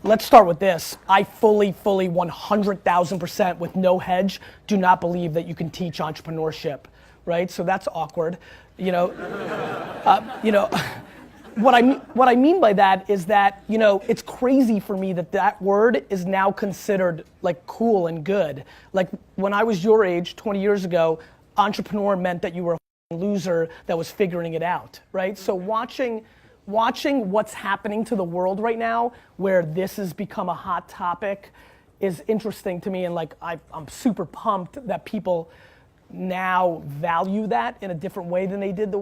let's start with this. I fully 100,000% with no hedge do not believe that you can teach entrepreneurship, right? So that's awkward. You know, what I mean by that is that, it's crazy for me that word is now considered like cool and good. Like when I was your age 20 years ago, entrepreneur meant that you were a loser that was figuring it out, right? So watching what's happening to the world right now, where this has become a hot topic, is interesting to me, and like I'm super pumped that people now value that in a different way than they did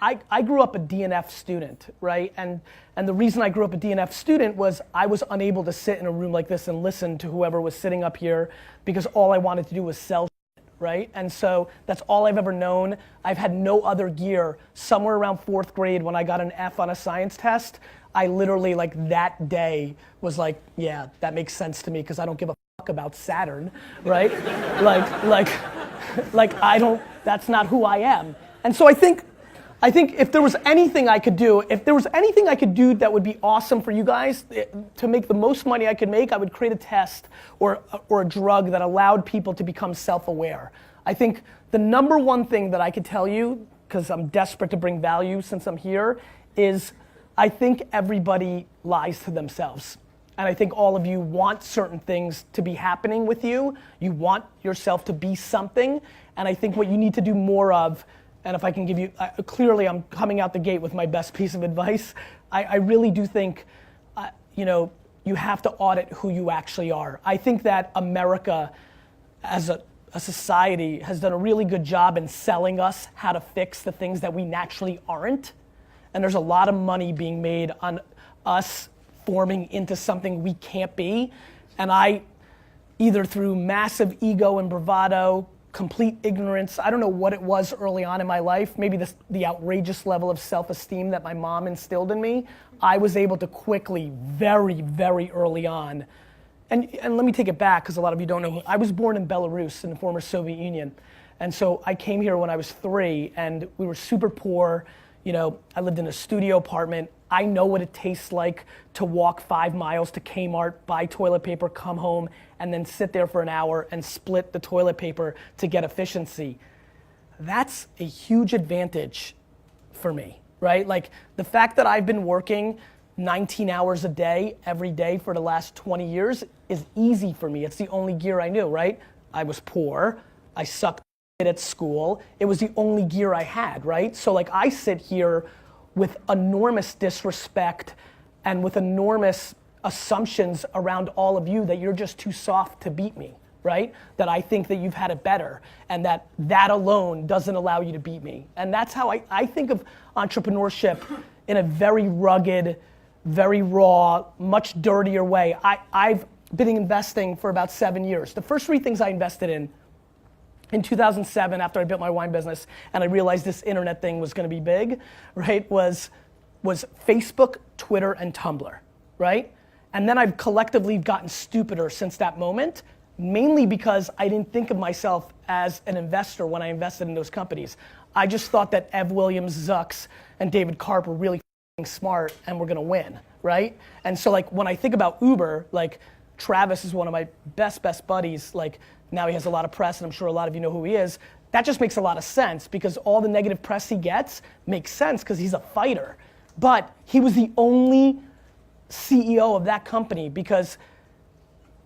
I grew up a DNF student, right? And the reason I grew up a DNF student was I was unable to sit in a room like this and listen to whoever was sitting up here because all I wanted to do was sell shit, right? And so that's all I've ever known. I've had no other gear. Somewhere around 4th grade when I got an F on a science test, I literally like that day was like, yeah, that makes sense to me because I don't give a fuck about Saturn, right? That's not who I am. And so I think if there was anything I could do, that would be awesome for you guys to make the most money I could make, I would create a test or a drug that allowed people to become self-aware. I think the number one thing that I could tell you, because I'm desperate to bring value since I'm here, is I think everybody lies to themselves. And I think all of you want certain things to be happening with you. You want yourself to be something. And I think what you need to do more of, and if I can give you, clearly I'm coming out the gate with my best piece of advice. I really do think, you have to audit who you actually are. I think that America as a society has done a really good job in selling us how to fix the things that we naturally aren't. And there's a lot of money being made on us forming into something we can't be. And I, either through massive ego and bravado, complete ignorance, I don't know what it was early on in my life, maybe the outrageous level of self-esteem that my mom instilled in me, I was able to quickly, very, very early on, and let me take it back because a lot of you don't know, I was born in Belarus in the former Soviet Union. And so I came here when I was 3 and we were super poor. I lived in a studio apartment. I know what it tastes like to walk 5 miles to Kmart, buy toilet paper, come home, and then sit there for an hour and split the toilet paper to get efficiency. That's a huge advantage for me, right? Like the fact that I've been working 19 hours a day, every day for the last 20 years is easy for me. It's the only gear I knew, right? I was poor, I sucked at school. It was the only gear I had, right? So like I sit here with enormous disrespect and with enormous assumptions around all of you that you're just too soft to beat me, right? That I think that you've had it better and that alone doesn't allow you to beat me. And that's how I think of entrepreneurship in a very rugged, very raw, much dirtier way. I've been investing for about 7 years. The first 3 things I invested in 2007, after I built my wine business and I realized this internet thing was gonna be big, right, was Facebook, Twitter, and Tumblr, right? And then I've collectively gotten stupider since that moment, mainly because I didn't think of myself as an investor when I invested in those companies. I just thought that Ev Williams, Zucks, and David Karp were really smart and we're gonna win, right? And so like when I think about Uber, like Travis is one of my best buddies, like now he has a lot of press and I'm sure a lot of you know who he is. That just makes a lot of sense because all the negative press he gets makes sense because he's a fighter. But he was the only CEO of that company because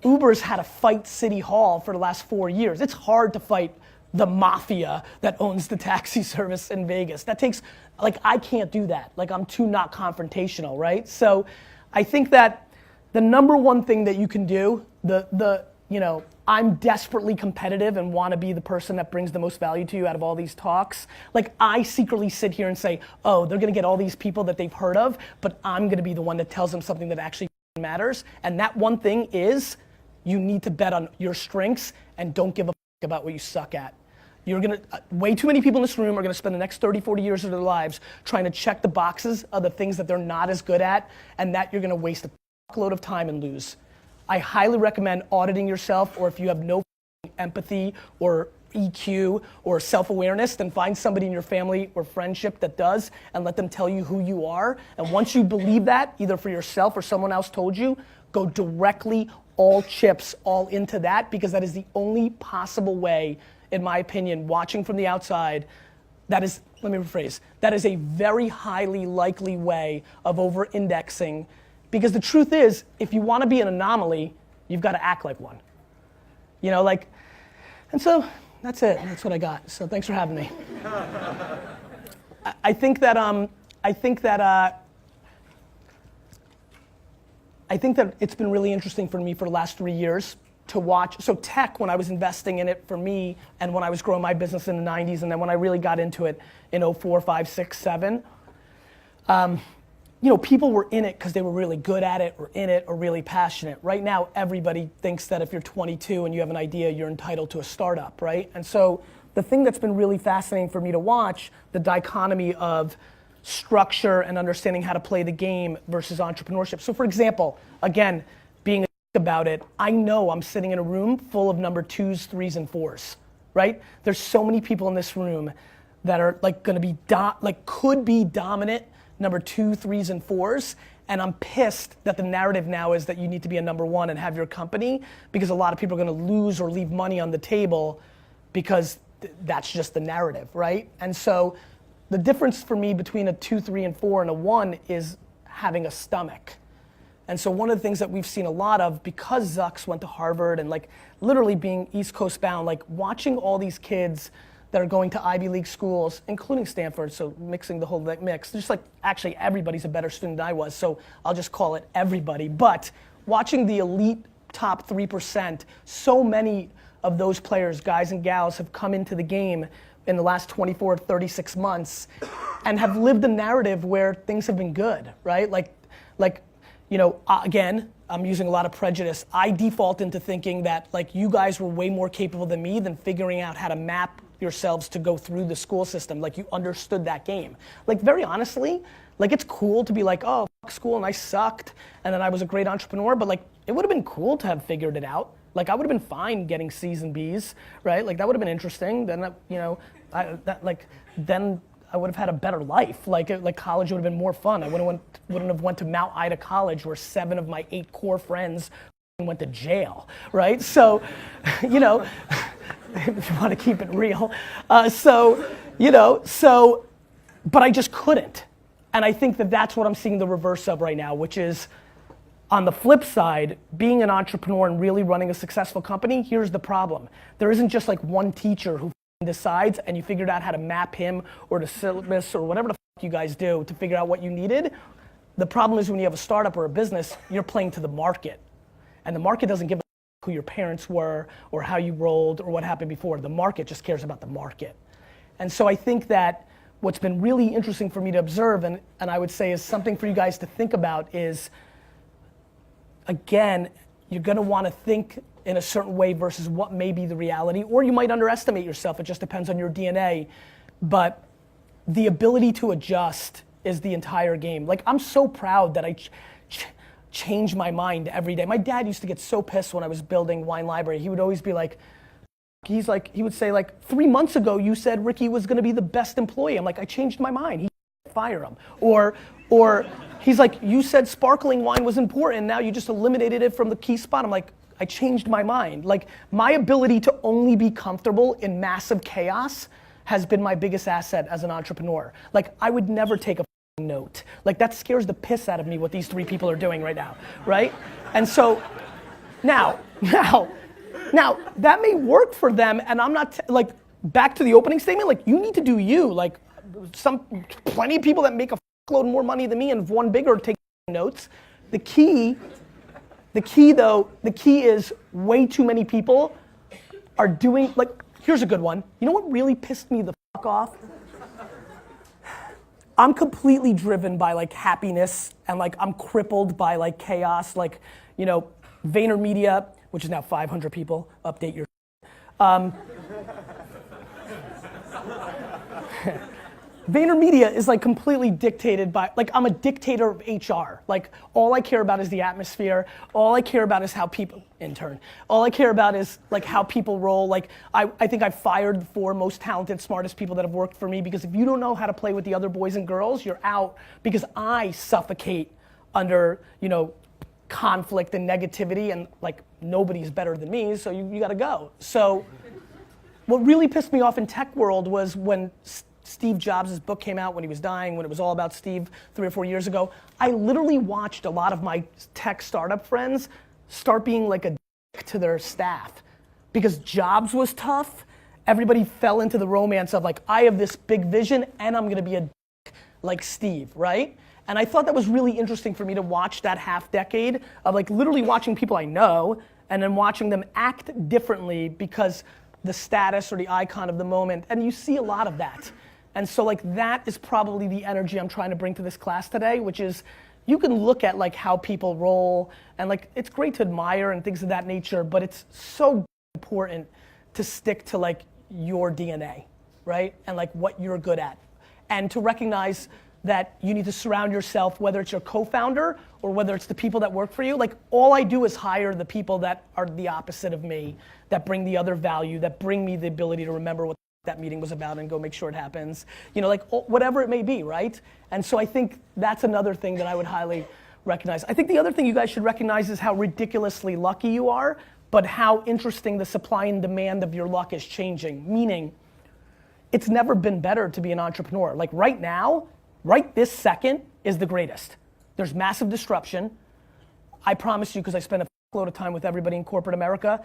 Uber's had to fight City Hall for the last 4 years. It's hard to fight the mafia that owns the taxi service in Vegas. That takes, like I can't do that. Like I'm too not confrontational, right? So I think that the number one thing that you can do, I'm desperately competitive and want to be the person that brings the most value to you out of all these talks. Like I secretly sit here and say, oh, they're gonna get all these people that they've heard of, but I'm gonna be the one that tells them something that actually matters. And that one thing is, you need to bet on your strengths and don't give a about what you suck at. You're gonna, way too many people in this room are gonna spend the next 30, 40 years of their lives trying to check the boxes of the things that they're not as good at, and that you're gonna waste a load of time and lose. I highly recommend auditing yourself, or if you have no empathy or EQ or self-awareness, then find somebody in your family or friendship that does and let them tell you who you are. And once you believe that, either for yourself or someone else told you, go directly all chips, all into that, because that is the only possible way, in my opinion, watching from the outside, that is, let me rephrase, that is a very highly likely way of over-indexing, because the truth is, if you want to be an anomaly, you've got to act like one. You know, like, and so that's it. That's what I got. So thanks for having me. I think that it's been really interesting for me for the last 3 years to watch. So tech, when I was investing in it for me, and when I was growing my business in the 90s, and then when I really got into it in 04, 5, 6, 7, you know, people were in it because they were really good at it, or in it, or really passionate. Right now, everybody thinks that if you're 22 and you have an idea, you're entitled to a startup, right? And so the thing that's been really fascinating for me to watch, the dichotomy of structure and understanding how to play the game versus entrepreneurship. So for example, again, being about it, I know I'm sitting in a room full of number 2s, 3s, and 4s, right? There's so many people in this room that are like gonna be, could be dominant number 2, 3s, and 4s, and I'm pissed that the narrative now is that you need to be a number 1 and have your company, because a lot of people are gonna lose or leave money on the table because that's just the narrative, right? And so the difference for me between a 2, 3, and 4 and a 1 is having a stomach. And so one of the things that we've seen a lot of, because Zucks went to Harvard and like literally being East Coast bound, like watching all these kids that are going to Ivy League schools, including Stanford, so mixing the whole mix. Just like, actually everybody's a better student than I was, so I'll just call it everybody. But watching the elite top 3%, so many of those players, guys and gals, have come into the game in the last 24, 36 months and have lived a narrative where things have been good, right? Like, you know, again, I'm using a lot of prejudice. I default into thinking that like you guys were way more capable than me than figuring out how to map yourselves to go through the school system. Like you understood that game. Like very honestly, like it's cool to be like, oh, fuck school and I sucked and then I was a great entrepreneur, but like it would have been cool to have figured it out. Like I would have been fine getting C's and B's, right? Like that would have been interesting. Then, you know, then I would have had a better life. Like college would have been more fun. I wouldn't have went to Mount Ida College where 7 of my 8 core friends went to jail, right? So, you know, if you want to keep it real. But I just couldn't. And I think that that's what I'm seeing the reverse of right now, which is on the flip side, being an entrepreneur and really running a successful company, here's the problem. There isn't just like one teacher who decides and you figured out how to map him or the syllabus or whatever the you guys do to figure out what you needed. The problem is when you have a startup or a business, you're playing to the market. And the market doesn't give a who your parents were or how you rolled or what happened before. The market just cares about the market. And so I think that what's been really interesting for me to observe and I would say is something for you guys to think about is, again, you're gonna wanna think in a certain way versus what may be the reality, or you might underestimate yourself, it just depends on your DNA. But the ability to adjust is the entire game. Like I'm so proud that I change my mind every day. My dad used to get so pissed when I was building Wine Library. He would always be like, he would say like, 3 months ago you said Ricky was gonna be the best employee. I'm like, I changed my mind. He fire him. Or he's like, you said sparkling wine was important, now you just eliminated it from the key spot. I'm like, I changed my mind. Like my ability to only be comfortable in massive chaos has been my biggest asset as an entrepreneur. Like I would never take a note. Like that scares the piss out of me what these 3 people are doing right now, right? And so now that may work for them and I'm not, like back to the opening statement, like you need to do you. Like plenty of people that make a load more money than me and have won bigger take notes. The key is way too many people are doing, like, here's a good one. You know what really pissed me the fuck off? I'm completely driven by like happiness and like I'm crippled by like chaos. Like, you know, VaynerMedia, which is now 500 people, update your VaynerMedia is like completely dictated by, like I'm a dictator of HR. Like all I care about is the atmosphere. All I care about is how people, all I care about is like how people roll. Like I think I've fired the 4 most talented, smartest people that have worked for me, because if you don't know how to play with the other boys and girls, you're out, because I suffocate under, conflict and negativity, and like nobody's better than me, so you gotta go. So what really pissed me off in tech world was when Steve Jobs' book came out, when he was dying, when it was all about Steve 3 or 4 years ago. I literally watched a lot of my tech startup friends start being like a dick to their staff. Because Jobs was tough, everybody fell into the romance of like, I have this big vision and I'm gonna be a dick like Steve, right? And I thought that was really interesting for me to watch that half decade of like literally watching people I know and then watching them act differently because the status or the icon of the moment, and you see a lot of that. And so like that is probably the energy I'm trying to bring to this class today, which is you can look at like how people roll, and like it's great to admire and things of that nature, but it's so important to stick to like your DNA, right? And like what you're good at. And to recognize that you need to surround yourself, whether it's your co-founder or whether it's the people that work for you. Like all I do is hire the people that are the opposite of me, that bring the other value, that bring me the ability to remember what that meeting was about and go make sure it happens. Like whatever it may be, right? And so I think that's another thing that I would highly recognize. I think the other thing you guys should recognize is how ridiculously lucky you are, but how interesting the supply and demand of your luck is changing. Meaning, it's never been better to be an entrepreneur. Like right now, right this second is the greatest. There's massive disruption. I promise you, because I spend a load of time with everybody in corporate America,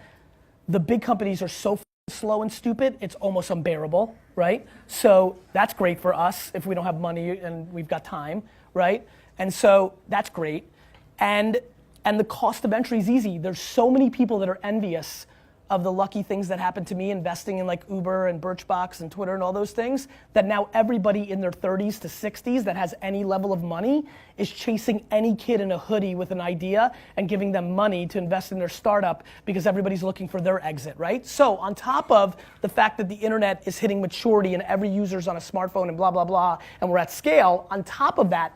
the big companies are so slow and stupid, it's almost unbearable, right? So that's great for us if we don't have money and we've got time, right? And so that's great. And the cost of entry is easy. There's so many people that are envious of the lucky things that happened to me investing in like Uber and Birchbox and Twitter and all those things, that now everybody in their 30s to 60s that has any level of money is chasing any kid in a hoodie with an idea and giving them money to invest in their startup because everybody's looking for their exit, right? So on top of the fact that the internet is hitting maturity and every user's on a smartphone and blah, blah, blah, and we're at scale, on top of that,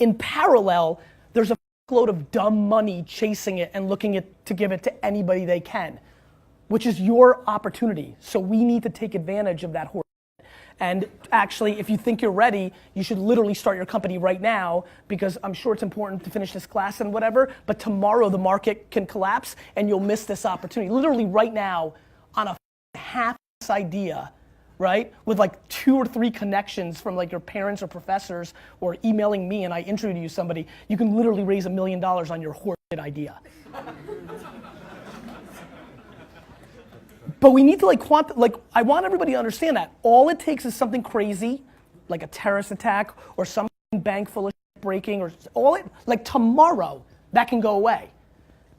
in parallel, there's a load of dumb money chasing it and looking to give it to anybody they can, which is your opportunity. So we need to take advantage of that horse. And actually, if you think you're ready, you should literally start your company right now, because I'm sure it's important to finish this class and whatever, but tomorrow the market can collapse and you'll miss this opportunity. Literally right now, on a half idea, right? With like 2 or 3 connections from like your parents or professors or emailing me and I introduce you somebody, you can literally raise $1 million on your horse idea. But we need to like I want everybody to understand that. All it takes is something crazy, like a terrorist attack or some bank full of shit breaking, or like tomorrow, that can go away.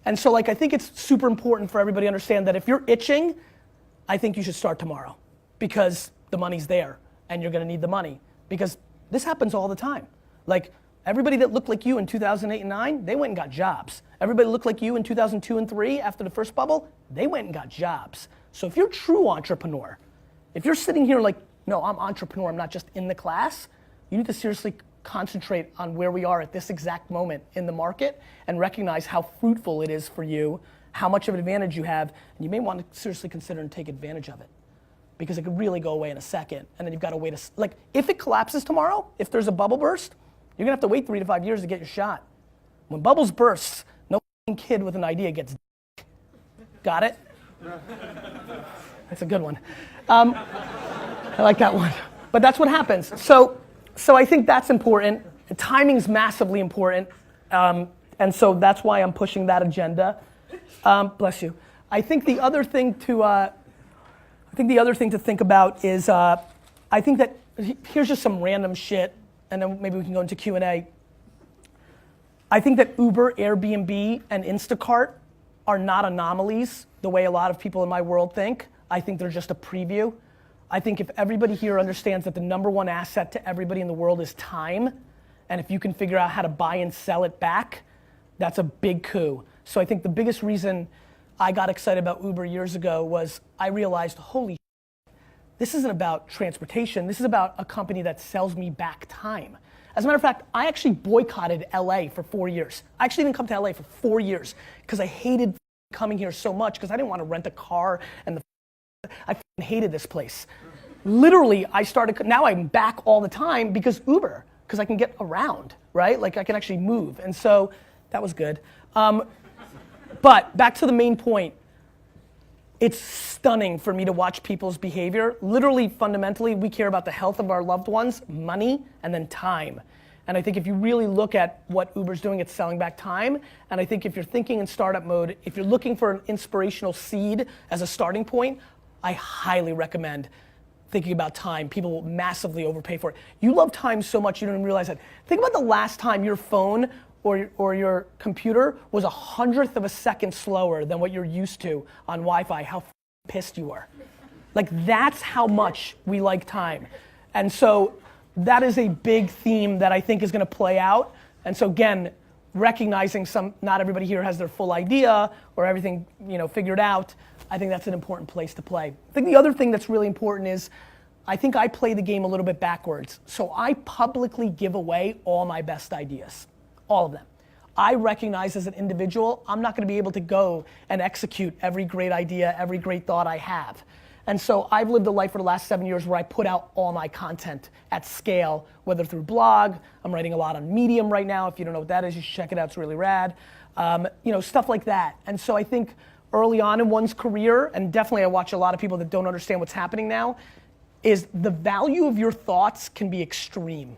And so like I think it's super important for everybody to understand that if you're itching, I think you should start tomorrow, because the money's there and you're gonna need the money, because this happens all the time. Like everybody that looked like you in 2008 and 9, they went and got jobs. Everybody that looked like you in 2002 and 3 after the first bubble, they went and got jobs. So if you're a true entrepreneur, if you're sitting here like, no, I'm entrepreneur, I'm not just in the class, you need to seriously concentrate on where we are at this exact moment in the market and recognize how fruitful it is for you, how much of an advantage you have, and you may want to seriously consider and take advantage of it, because it could really go away in a second, and then you've got to wait like if it collapses tomorrow, if there's a bubble burst, you're gonna have to wait 3 to 5 years to get your shot. When bubbles burst, no kid with an idea gets got it? That's a good one. I like that one. But that's what happens. So I think that's important. Timing's massively important. And so that's why I'm pushing that agenda. Bless you. I think the other thing to think about is I think that here's just some random shit, and then maybe we can go into Q&A. I think that Uber, Airbnb, and Instacart are not anomalies the way a lot of people in my world think. I think they're just a preview. I think if everybody here understands that the #1 asset to everybody in the world is time, and if you can figure out how to buy and sell it back, that's a big coup. So I think the biggest reason I got excited about Uber years ago was I realized, holy shit, this isn't about transportation. This is about a company that sells me back time. As a matter of fact, I actually boycotted LA for 4 years. I actually didn't come to LA for 4 years because I hated coming here so much because I didn't want to rent a car and I hated this place. Literally, now I'm back all the time because Uber, because I can get around, right? Like I can actually move. And so that was good. But back to the main point. It's stunning for me to watch people's behavior. Literally, fundamentally, we care about the health of our loved ones, money, and then time. And I think if you really look at what Uber's doing, it's selling back time. And I think if you're thinking in startup mode, if you're looking for an inspirational seed as a starting point, I highly recommend thinking about time. People will massively overpay for it. You love time so much you don't even realize it. Think about the last time your phone or your computer was 1/100th of a second slower than what you're used to on Wi-Fi, how pissed you were. Like that's how much we like time. And so that is a big theme that I think is gonna play out. And so again, recognizing not everybody here has their full idea or everything figured out, I think that's an important place to play. I think the other thing that's really important is, I think I play the game a little bit backwards. So I publicly give away all my best ideas. All of them. I recognize as an individual, I'm not gonna be able to go and execute every great idea, every great thought I have. And so I've lived a life for the last 7 years where I put out all my content at scale, whether through blog, I'm writing a lot on Medium right now. If you don't know what that is, you should check it out, it's really rad. Stuff like that. And so I think early on in one's career, and definitely I watch a lot of people that don't understand what's happening now, is the value of your thoughts can be extreme.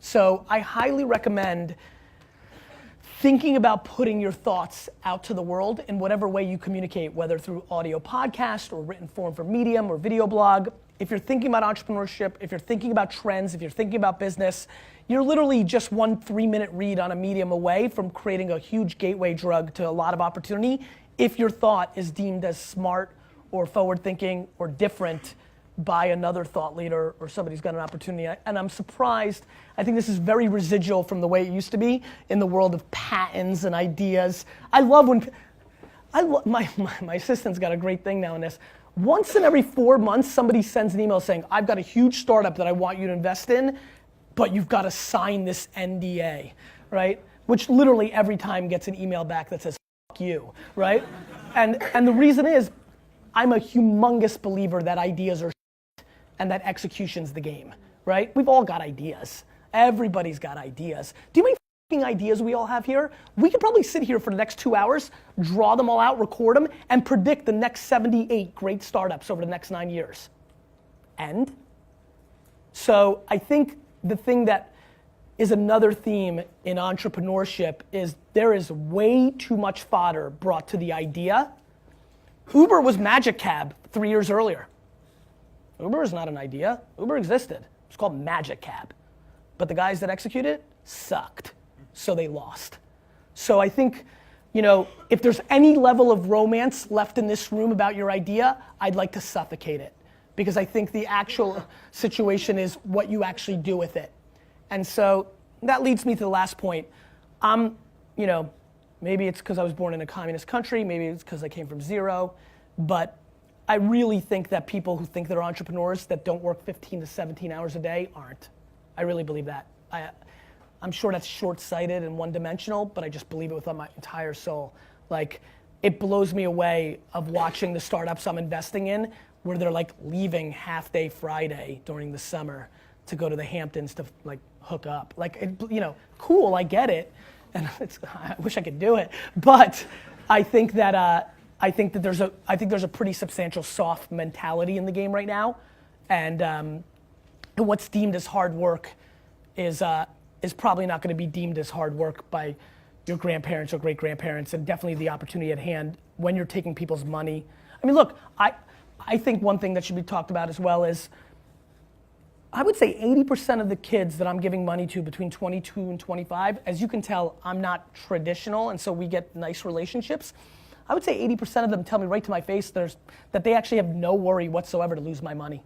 So I highly recommend thinking about putting your thoughts out to the world in whatever way you communicate, whether through audio podcast or written form for Medium or video blog. If you're thinking about entrepreneurship, if you're thinking about trends, if you're thinking about business, you're literally just 1 3-minute read on a Medium away from creating a huge gateway drug to a lot of opportunity if your thought is deemed as smart or forward thinking or different by another thought leader or somebody who's got an opportunity. And I'm surprised, I think this is very residual from the way it used to be in the world of patents and ideas. I love when, my assistant's got a great thing now in this. Once in every 4 months, somebody sends an email saying, I've got a huge startup that I want you to invest in, but you've got to sign this NDA, right? Which literally every time gets an email back that says, fuck you, right? And the reason is, I'm a humongous believer that ideas are and that execution's the game, right? We've all got ideas. Everybody's got ideas. Do you know how many ideas we all have here? We could probably sit here for the next 2 hours, draw them all out, record them, and predict the next 78 great startups over the next 9 years. And so I think the thing that is another theme in entrepreneurship is there is way too much fodder brought to the idea. Uber was Magic Cab 3 years earlier. Uber is not an idea. Uber existed. It's called Magic Cab. But the guys that executed it sucked. So they lost. So I think, if there's any level of romance left in this room about your idea, I'd like to suffocate it. Because I think the actual situation is what you actually do with it. And so that leads me to the last point. Maybe it's because I was born in a communist country, maybe it's because I came from zero, but I really think that people who think they're entrepreneurs that don't work 15 to 17 hours a day aren't. I really believe that. I'm sure that's short-sighted and one-dimensional, but I just believe it with my entire soul. Like, it blows me away of watching the startups I'm investing in where they're like leaving half-day Friday during the summer to go to the Hamptons to like hook up. Like, cool, I get it. And I wish I could do it, but I think that there's a pretty substantial soft mentality in the game right now, and what's deemed as hard work is probably not going to be deemed as hard work by your grandparents or great grandparents, and definitely the opportunity at hand when you're taking people's money. I mean, look, I think one thing that should be talked about as well is, I would say 80% of the kids that I'm giving money to between 22 and 25, as you can tell, I'm not traditional, and so we get nice relationships. I would say 80% of them tell me right to my face that they actually have no worry whatsoever to lose my money.